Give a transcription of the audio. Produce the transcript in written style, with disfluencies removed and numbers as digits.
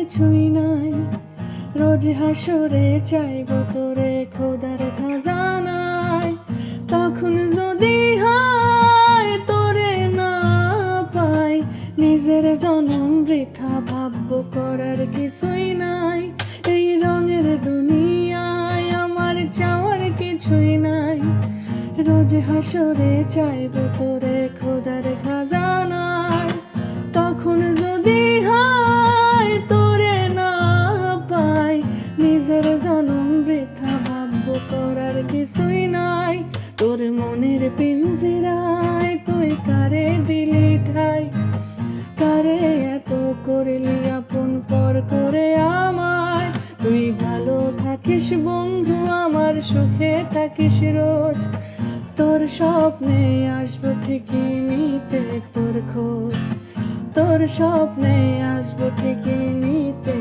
কিছুই নাই। রোজ হাসরে চাইব তোরে খোদার খাজানায়, তখন যদি হয় তোরে না পাই, নিজের জনম বৃথা ভাবব করার কিছুই নাই। এই রঙের দুনিয়ায় আমার চাওয়ার কিছুই নাই। রোজ হাসরে চাইব তোরে খোদার খাজানায়, তখন যদি হয় তোরে না পাই, নিজের জনম বৃথা ভাবব করার কিছুই নাই। তোর মনের পিঞ্জিরায় তুই কারে দিলি ঠাই, কারে এত করলি আপন পর করে আমায়। তুই ভালো থাকিস বন্ধু আমার, সুখে থাকিস রোজ, তোর স্বপ্নে আসবো ঠিকই নিতে তোর খোঁজ, তোর স্বপ্নে আসবো ঠিকই নিতে